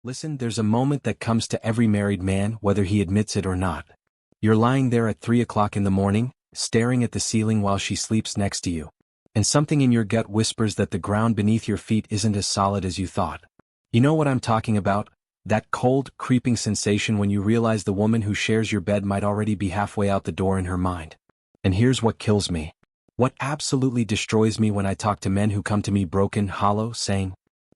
Listen, there's a moment that comes to every married man, whether he admits it or not. You're lying there at 3 o'clock in the morning, staring at the ceiling while she sleeps next to you. And something in your gut whispers that the ground beneath your feet isn't as solid as you thought. You know what I'm talking about? That cold, creeping sensation when you realize the woman who shares your bed might already be halfway out the door in her mind. And here's what kills me. What absolutely destroys me when I talk to men who come to me broken, hollow, saying,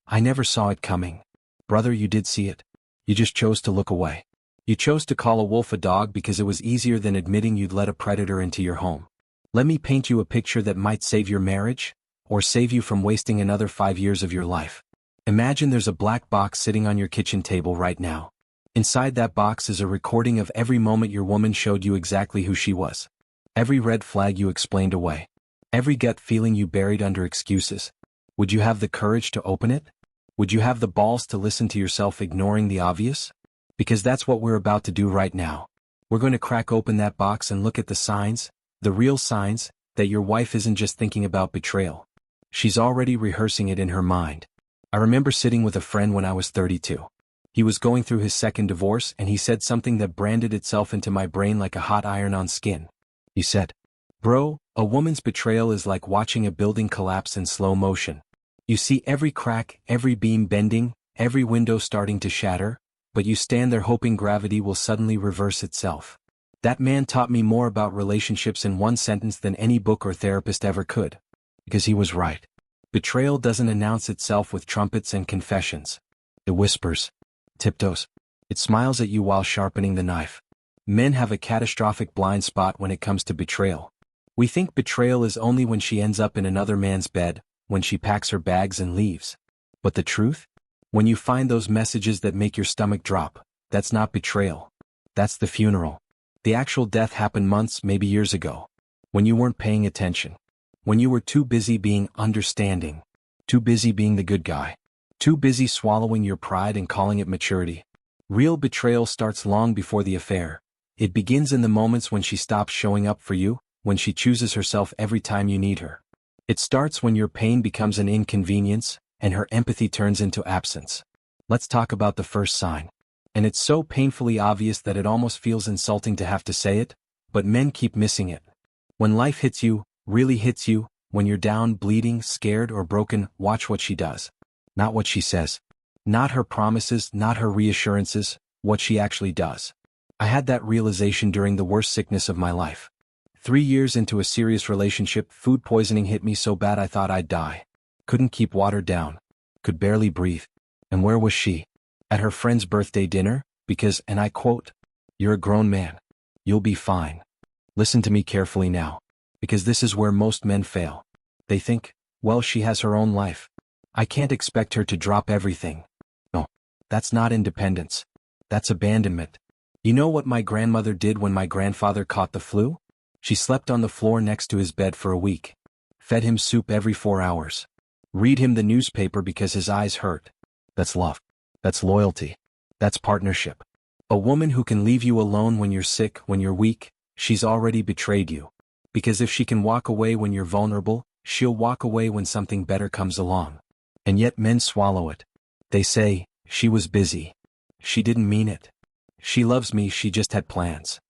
"I never saw it coming." Brother, you did see it. You just chose to look away. You chose to call a wolf a dog because it was easier than admitting you'd let a predator into your home. Let me paint you a picture that might save your marriage, or save you from wasting another 5 years of your life. Imagine there's a black box sitting on your kitchen table right now. Inside that box is a recording of every moment your woman showed you exactly who she was. Every red flag you explained away. Every gut feeling you buried under excuses. Would you have the courage to open it? Would you have the balls to listen to yourself ignoring the obvious? Because that's what we're about to do right now. We're going to crack open that box and look at the signs, the real signs, that your wife isn't just thinking about betrayal. She's already rehearsing it in her mind. I remember sitting with a friend when I was 32. He was going through his second divorce and he said something that branded itself into my brain like a hot iron on skin. He said, "Bro, a woman's betrayal is like watching a building collapse in slow motion. You see every crack, every beam bending, every window starting to shatter, but you stand there hoping gravity will suddenly reverse itself." That man taught me more about relationships in one sentence than any book or therapist ever could. Because he was right. Betrayal doesn't announce itself with trumpets and confessions. It whispers, tiptoes. It smiles at you while sharpening the knife. Men have a catastrophic blind spot when it comes to betrayal. We think betrayal is only when she ends up in another man's bed, when she packs her bags and leaves. But the truth? When you find those messages that make your stomach drop, that's not betrayal. That's the funeral. The actual death happened months, maybe years ago. When you weren't paying attention. When you were too busy being understanding. Too busy being the good guy. Too busy swallowing your pride and calling it maturity. Real betrayal starts long before the affair. It begins in the moments when she stops showing up for you, when she chooses herself every time you need her. It starts when your pain becomes an inconvenience, and her empathy turns into absence. Let's talk about the first sign. And it's so painfully obvious that it almost feels insulting to have to say it, but men keep missing it. When life hits you, really hits you, when you're down, bleeding, scared, or broken, watch what she does. Not what she says. Not her promises, not her reassurances, what she actually does. I had that realization during the worst sickness of my life. 3 years into a serious relationship, food poisoning hit me so bad I thought I'd die. Couldn't keep water down. Could barely breathe. And where was she? At her friend's birthday dinner, because, and I quote, "You're a grown man. You'll be fine." Listen to me carefully now. Because this is where most men fail. They think, well, she has her own life. I can't expect her to drop everything. No, that's not independence. That's abandonment. You know what my grandmother did when my grandfather caught the flu? She slept on the floor next to his bed for a week. Fed him soup every 4 hours. Read him the newspaper because his eyes hurt. That's love. That's loyalty. That's partnership. A woman who can leave you alone when you're sick, when you're weak, she's already betrayed you. Because if she can walk away when you're vulnerable, she'll walk away when something better comes along. And yet men swallow it. They say, "She was busy. She didn't mean it. She loves me, she just had plans."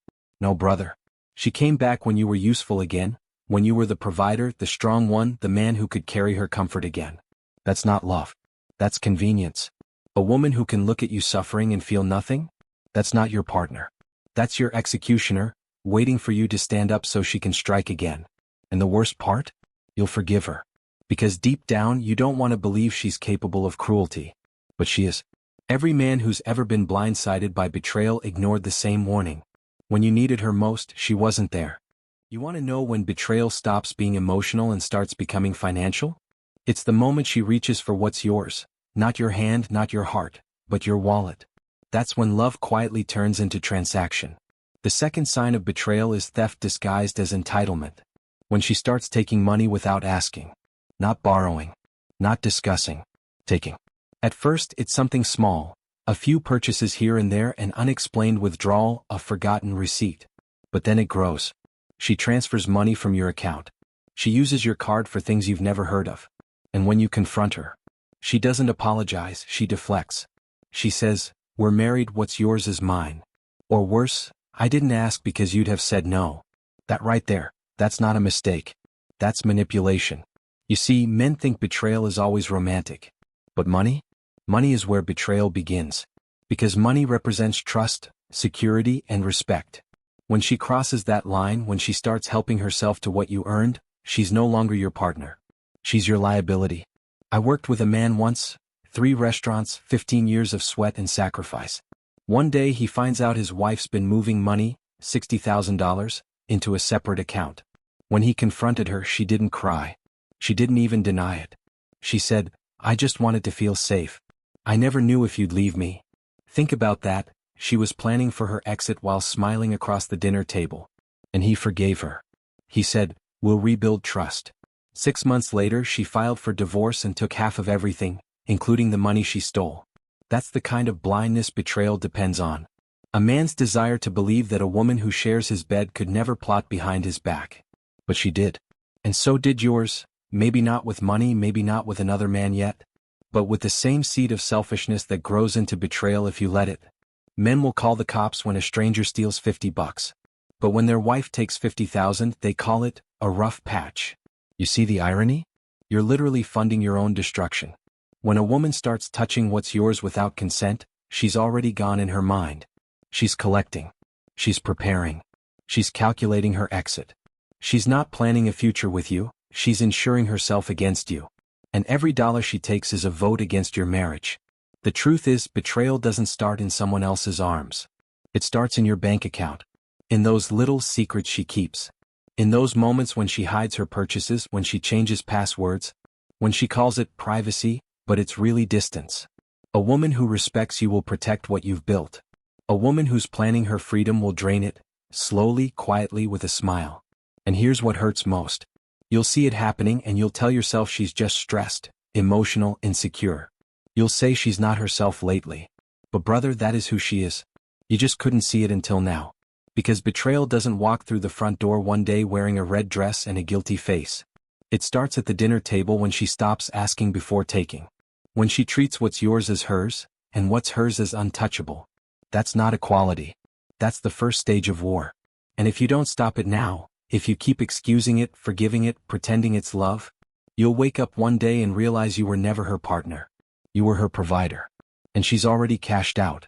No, brother. She came back when you were useful again, when you were the provider, the strong one, the man who could carry her comfort again. That's not love. That's convenience. A woman who can look at you suffering and feel nothing? That's not your partner. That's your executioner, waiting for you to stand up so she can strike again. And the worst part? You'll forgive her. Because deep down you don't want to believe she's capable of cruelty. But she is. Every man who's ever been blindsided by betrayal ignored the same warning. When you needed her most, she wasn't there. You want to know when betrayal stops being emotional and starts becoming financial? It's the moment she reaches for what's yours. Not your hand, not your heart, but your wallet. That's when love quietly turns into transaction. The second sign of betrayal is theft disguised as entitlement. When she starts taking money without asking. Not borrowing. Not discussing. Taking. At first, it's something small. A few purchases here and there, an unexplained withdrawal, a forgotten receipt. But then it grows. She transfers money from your account. She uses your card for things you've never heard of. And when you confront her, she doesn't apologize, she deflects. She says, "We're married, what's yours is mine." Or worse, "I didn't ask because you'd have said no." That right there, that's not a mistake. That's manipulation. You see, men think betrayal is always romantic. But money? Money is where betrayal begins. Because money represents trust, security, and respect. When she crosses that line, when she starts helping herself to what you earned, she's no longer your partner. She's your liability. I worked with a man once, 3 restaurants, 15 years of sweat and sacrifice. One day he finds out his wife's been moving money, $60,000, into a separate account. When he confronted her, she didn't cry. She didn't even deny it. She said, "I just wanted to feel safe. I never knew if you'd leave me." Think about that. She was planning for her exit while smiling across the dinner table. And he forgave her. He said, "We'll rebuild trust." 6 months later, she filed for divorce and took half of everything, including the money she stole. That's the kind of blindness betrayal depends on. A man's desire to believe that a woman who shares his bed could never plot behind his back. But she did. And so did yours, maybe not with money, maybe not with another man yet, but with the same seed of selfishness that grows into betrayal if you let it. Men will call the cops when a stranger steals $50. But when their wife takes 50,000, they call it a rough patch. You see the irony? You're literally funding your own destruction. When a woman starts touching what's yours without consent, she's already gone in her mind. She's collecting. She's preparing. She's calculating her exit. She's not planning a future with you, she's insuring herself against you. And every dollar she takes is a vote against your marriage. The truth is, betrayal doesn't start in someone else's arms. It starts in your bank account. In those little secrets she keeps. In those moments when she hides her purchases, when she changes passwords, when she calls it privacy, but it's really distance. A woman who respects you will protect what you've built. A woman who's planning her freedom will drain it, slowly, quietly, with a smile. And here's what hurts most. You'll see it happening and you'll tell yourself she's just stressed, emotional, insecure. You'll say she's not herself lately. But brother, that is who she is. You just couldn't see it until now. Because betrayal doesn't walk through the front door one day wearing a red dress and a guilty face. It starts at the dinner table when she stops asking before taking. When she treats what's yours as hers, and what's hers as untouchable. That's not equality. That's the first stage of war. And if you don't stop it now, if you keep excusing it, forgiving it, pretending it's love, you'll wake up one day and realize you were never her partner. You were her provider. And she's already cashed out.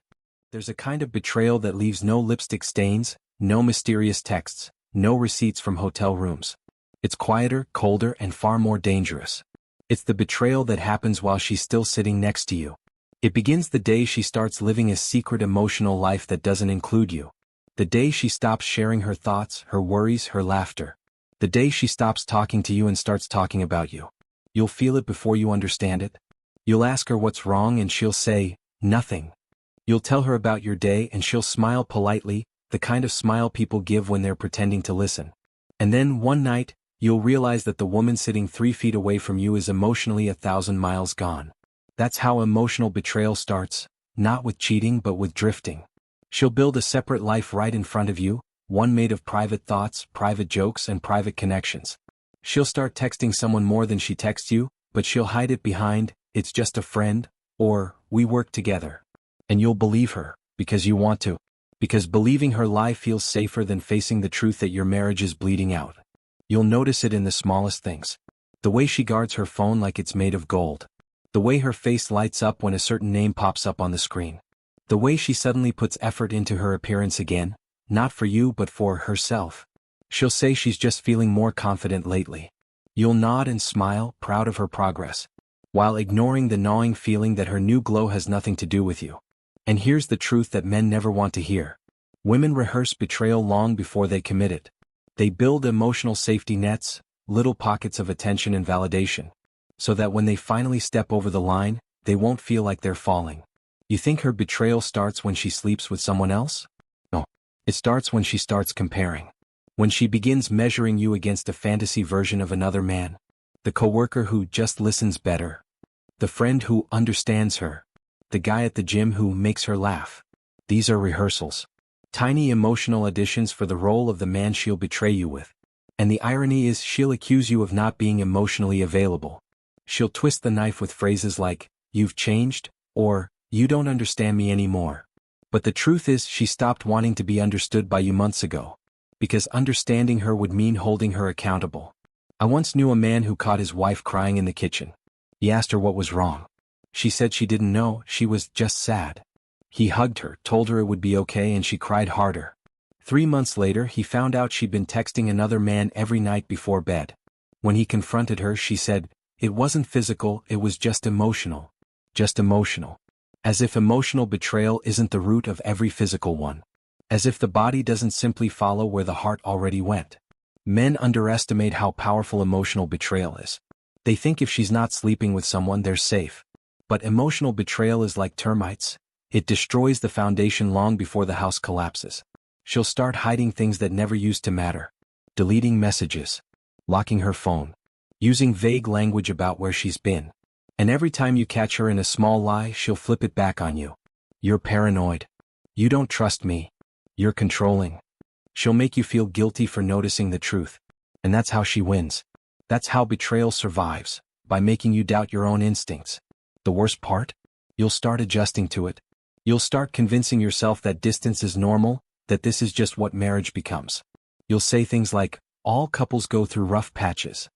There's a kind of betrayal that leaves no lipstick stains, no mysterious texts, no receipts from hotel rooms. It's quieter, colder, and far more dangerous. It's the betrayal that happens while she's still sitting next to you. It begins the day she starts living a secret emotional life that doesn't include you. The day she stops sharing her thoughts, her worries, her laughter. The day she stops talking to you and starts talking about you. You'll feel it before you understand it. You'll ask her what's wrong and she'll say, "Nothing." You'll tell her about your day and she'll smile politely, the kind of smile people give when they're pretending to listen. And then one night, you'll realize that the woman sitting 3 feet away from you is emotionally 1,000 miles gone. That's how emotional betrayal starts, not with cheating but with drifting. She'll build a separate life right in front of you, one made of private thoughts, private jokes, and private connections. She'll start texting someone more than she texts you, but she'll hide it behind, "It's just a friend," or "We work together." And you'll believe her, because you want to. Because believing her lie feels safer than facing the truth that your marriage is bleeding out. You'll notice it in the smallest things. The way she guards her phone like it's made of gold. The way her face lights up when a certain name pops up on the screen. The way she suddenly puts effort into her appearance again, not for you but for herself. She'll say she's just feeling more confident lately. You'll nod and smile, proud of her progress, while ignoring the gnawing feeling that her new glow has nothing to do with you. And here's the truth that men never want to hear. Women rehearse betrayal long before they commit it. They build emotional safety nets, little pockets of attention and validation, so that when they finally step over the line, they won't feel like they're falling. You think her betrayal starts when she sleeps with someone else? No. It starts when she starts comparing. When she begins measuring you against a fantasy version of another man. The coworker who just listens better. The friend who understands her. The guy at the gym who makes her laugh. These are rehearsals. Tiny emotional additions for the role of the man she'll betray you with. And the irony is she'll accuse you of not being emotionally available. She'll twist the knife with phrases like, "You've changed," or "You don't understand me anymore." But the truth is she stopped wanting to be understood by you months ago. Because understanding her would mean holding her accountable. I once knew a man who caught his wife crying in the kitchen. He asked her what was wrong. She said she didn't know, she was just sad. He hugged her, told her it would be okay, and she cried harder. 3 months later he found out she'd been texting another man every night before bed. When he confronted her she said, "It wasn't physical, it was just emotional." Just emotional. As if emotional betrayal isn't the root of every physical one. As if the body doesn't simply follow where the heart already went. Men underestimate how powerful emotional betrayal is. They think if she's not sleeping with someone they're safe. But emotional betrayal is like termites. It destroys the foundation long before the house collapses. She'll start hiding things that never used to matter. Deleting messages. Locking her phone. Using vague language about where she's been. And every time you catch her in a small lie, she'll flip it back on you. You're paranoid. You don't trust me. You're controlling. She'll make you feel guilty for noticing the truth. And that's how she wins. That's how betrayal survives, by making you doubt your own instincts. The worst part? You'll start adjusting to it. You'll start convincing yourself that distance is normal, that this is just what marriage becomes. You'll say things like, "All couples go through rough patches."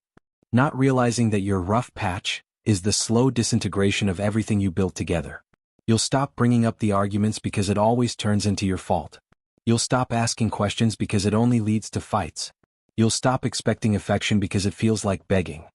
Not realizing that your rough patch is the slow disintegration of everything you built together. You'll stop bringing up the arguments because it always turns into your fault. You'll stop asking questions because it only leads to fights. You'll stop expecting affection because it feels like begging.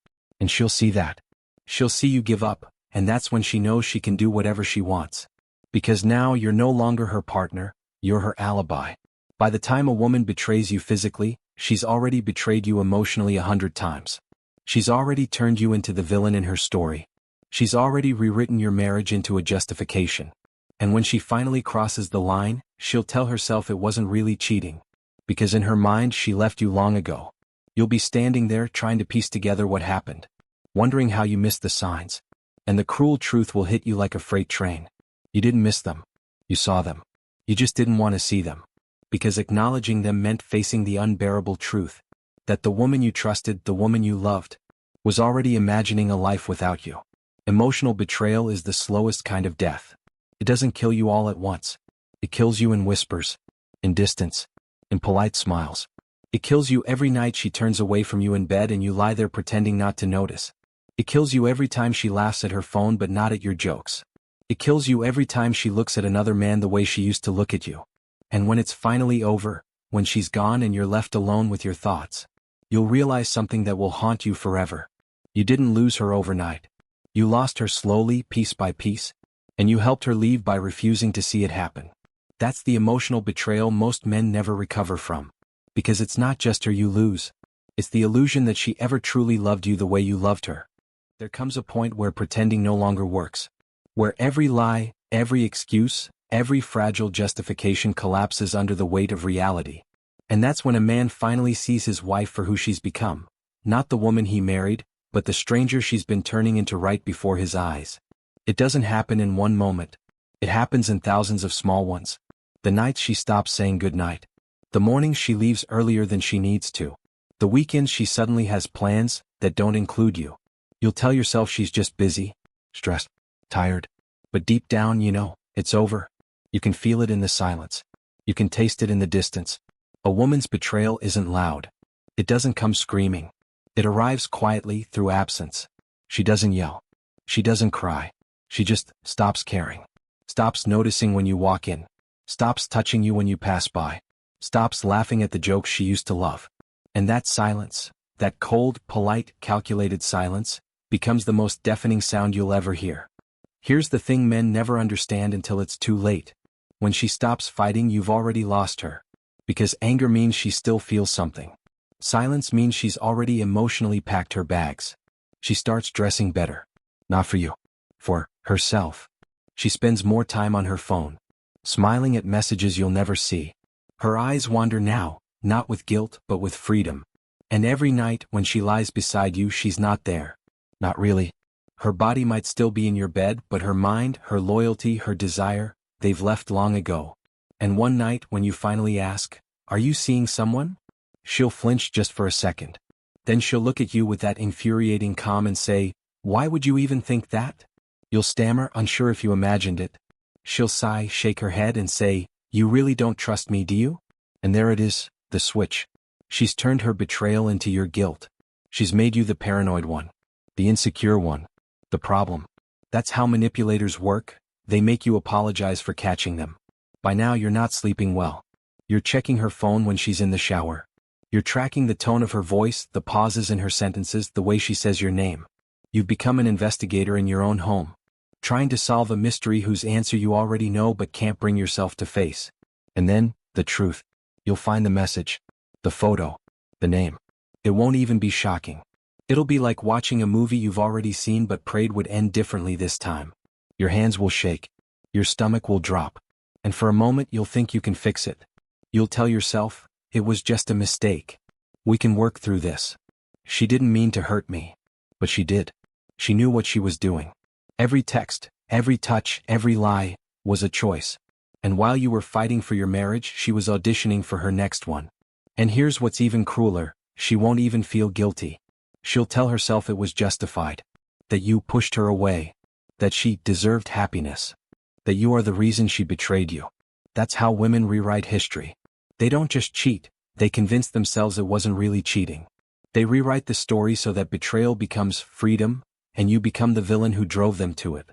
And she'll see that. She'll see you give up, and that's when she knows she can do whatever she wants. Because now you're no longer her partner, you're her alibi. By the time a woman betrays you physically, she's already betrayed you emotionally 100 times. She's already turned you into the villain in her story. She's already rewritten your marriage into a justification. And when she finally crosses the line, she'll tell herself it wasn't really cheating. Because in her mind she left you long ago. You'll be standing there trying to piece together what happened. Wondering how you missed the signs. And the cruel truth will hit you like a freight train. You didn't miss them. You saw them. You just didn't want to see them. Because acknowledging them meant facing the unbearable truth. That the woman you trusted, the woman you loved, was already imagining a life without you. Emotional betrayal is the slowest kind of death. It doesn't kill you all at once. It kills you in whispers, in distance, in polite smiles. It kills you every night she turns away from you in bed and you lie there pretending not to notice. It kills you every time she laughs at her phone but not at your jokes. It kills you every time she looks at another man the way she used to look at you. And when it's finally over, when she's gone and you're left alone with your thoughts, you'll realize something that will haunt you forever. You didn't lose her overnight. You lost her slowly, piece by piece, and you helped her leave by refusing to see it happen. That's the emotional betrayal most men never recover from. Because it's not just her you lose. It's the illusion that she ever truly loved you the way you loved her. There comes a point where pretending no longer works. Where every lie, every excuse, every fragile justification collapses under the weight of reality. And that's when a man finally sees his wife for who she's become. Not the woman he married, but the stranger she's been turning into right before his eyes. It doesn't happen in one moment. It happens in thousands of small ones. The nights she stops saying goodnight. The mornings she leaves earlier than she needs to. The weekends she suddenly has plans that don't include you. You'll tell yourself she's just busy, stressed, tired. But deep down you know, it's over. You can feel it in the silence. You can taste it in the distance. A woman's betrayal isn't loud. It doesn't come screaming. It arrives quietly through absence. She doesn't yell. She doesn't cry. She just stops caring. Stops noticing when you walk in. Stops touching you when you pass by. Stops laughing at the jokes she used to love. And that silence, that cold, polite, calculated silence, becomes the most deafening sound you'll ever hear. Here's the thing men never understand until it's too late. When she stops fighting, you've already lost her. Because anger means she still feels something. Silence means she's already emotionally packed her bags. She starts dressing better. Not for you. For herself. She spends more time on her phone. Smiling at messages you'll never see. Her eyes wander now, not with guilt but with freedom. And every night when she lies beside you she's not there. Not really. Her body might still be in your bed but her mind, her loyalty, her desire, they've left long ago. And one night when you finally ask, "Are you seeing someone?" she'll flinch just for a second. Then she'll look at you with that infuriating calm and say, "Why would you even think that?" You'll stammer, unsure if you imagined it, She'll sigh, shake her head and say, "You really don't trust me, do you?" And there it is, the switch. She's turned her betrayal into your guilt. She's made you the paranoid one. The insecure one. The problem. That's how manipulators work. They make you apologize for catching them. By now you're not sleeping well. You're checking her phone when she's in the shower. You're tracking the tone of her voice, the pauses in her sentences, the way she says your name. You've become an investigator in your own home, trying to solve a mystery whose answer you already know but can't bring yourself to face. And then, the truth. You'll find the message, the photo, the name. It won't even be shocking. It'll be like watching a movie you've already seen but prayed would end differently this time. Your hands will shake. Your stomach will drop. And for a moment you'll think you can fix it. You'll tell yourself, it was just a mistake. We can work through this. She didn't mean to hurt me. But she did. She knew what she was doing. Every text, every touch, every lie, was a choice. And while you were fighting for your marriage, she was auditioning for her next one. And here's what's even crueler, she won't even feel guilty. She'll tell herself it was justified. That you pushed her away. That she deserved happiness. That you are the reason she betrayed you. That's how women rewrite history. They don't just cheat, they convince themselves it wasn't really cheating. They rewrite the story so that betrayal becomes freedom, and you become the villain who drove them to it.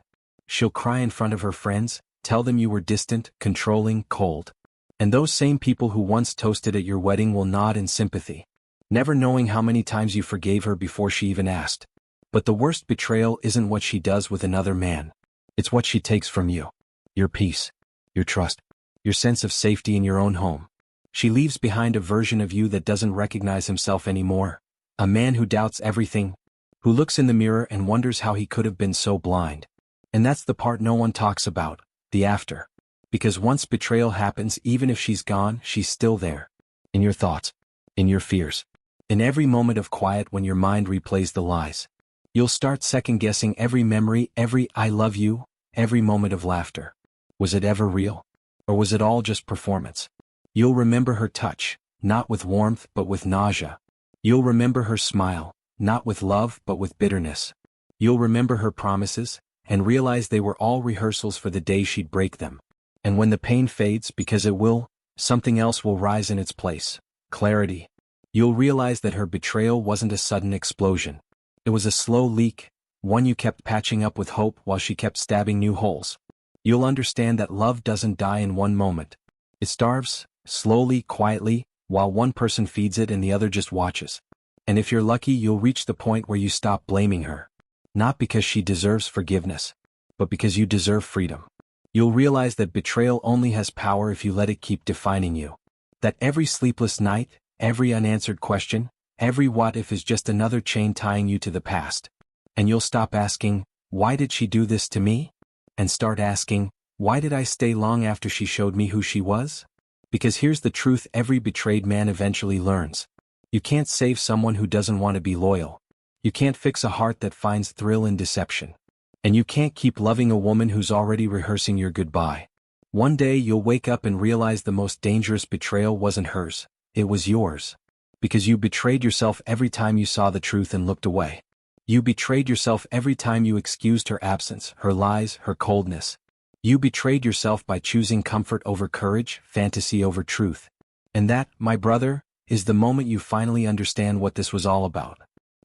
She'll cry in front of her friends, tell them you were distant, controlling, cold. And those same people who once toasted at your wedding will nod in sympathy, never knowing how many times you forgave her before she even asked. But the worst betrayal isn't what she does with another man. It's what she takes from you. Your peace, your trust, your sense of safety in your own home. She leaves behind a version of you that doesn't recognize himself anymore. A man who doubts everything, who looks in the mirror and wonders how he could have been so blind. And that's the part no one talks about, the after. Because once betrayal happens, even if she's gone, she's still there. In your thoughts, in your fears, in every moment of quiet when your mind replays the lies. You'll start second-guessing every memory, every "I love you," every moment of laughter. Was it ever real? Or was it all just performance? You'll remember her touch, not with warmth but with nausea. You'll remember her smile, not with love but with bitterness. You'll remember her promises, and realize they were all rehearsals for the day she'd break them. And when the pain fades, because it will, something else will rise in its place. Clarity. You'll realize that her betrayal wasn't a sudden explosion. It was a slow leak, one you kept patching up with hope while she kept stabbing new holes. You'll understand that love doesn't die in one moment. It starves, slowly, quietly, while one person feeds it and the other just watches. And if you're lucky, you'll reach the point where you stop blaming her. Not because she deserves forgiveness, but because you deserve freedom. You'll realize that betrayal only has power if you let it keep defining you. That every sleepless night, every unanswered question, every what if is just another chain tying you to the past. And you'll stop asking, "Why did she do this to me?" And start asking, "Why did I stay long after she showed me who she was?" Because here's the truth every betrayed man eventually learns. You can't save someone who doesn't want to be loyal. You can't fix a heart that finds thrill in deception. And you can't keep loving a woman who's already rehearsing your goodbye. One day you'll wake up and realize the most dangerous betrayal wasn't hers, it was yours. Because you betrayed yourself every time you saw the truth and looked away. You betrayed yourself every time you excused her absence, her lies, her coldness. You betrayed yourself by choosing comfort over courage, fantasy over truth. And that, my brother, is the moment you finally understand what this was all about.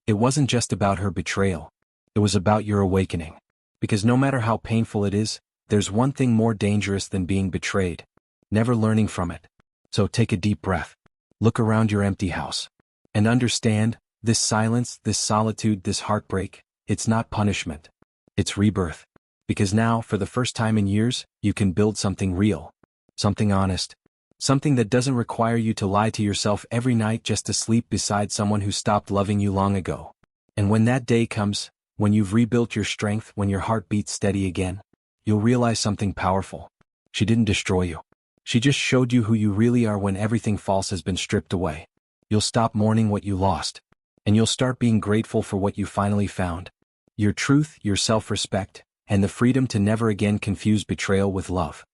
It wasn't just about her betrayal. It was about your awakening. Because no matter how painful it is, there's one thing more dangerous than being betrayed. Never learning from it. So take a deep breath. Look around your empty house. And understand, this silence, this solitude, this heartbreak, it's not punishment. It's rebirth. Because now, for the first time in years, you can build something real. Something honest. Something that doesn't require you to lie to yourself every night just to sleep beside someone who stopped loving you long ago. And when that day comes, when you've rebuilt your strength, when your heart beats steady again, you'll realize something powerful. She didn't destroy you. She just showed you who you really are when everything false has been stripped away. You'll stop mourning what you lost. And you'll start being grateful for what you finally found. Your truth, your self-respect, and the freedom to never again confuse betrayal with love.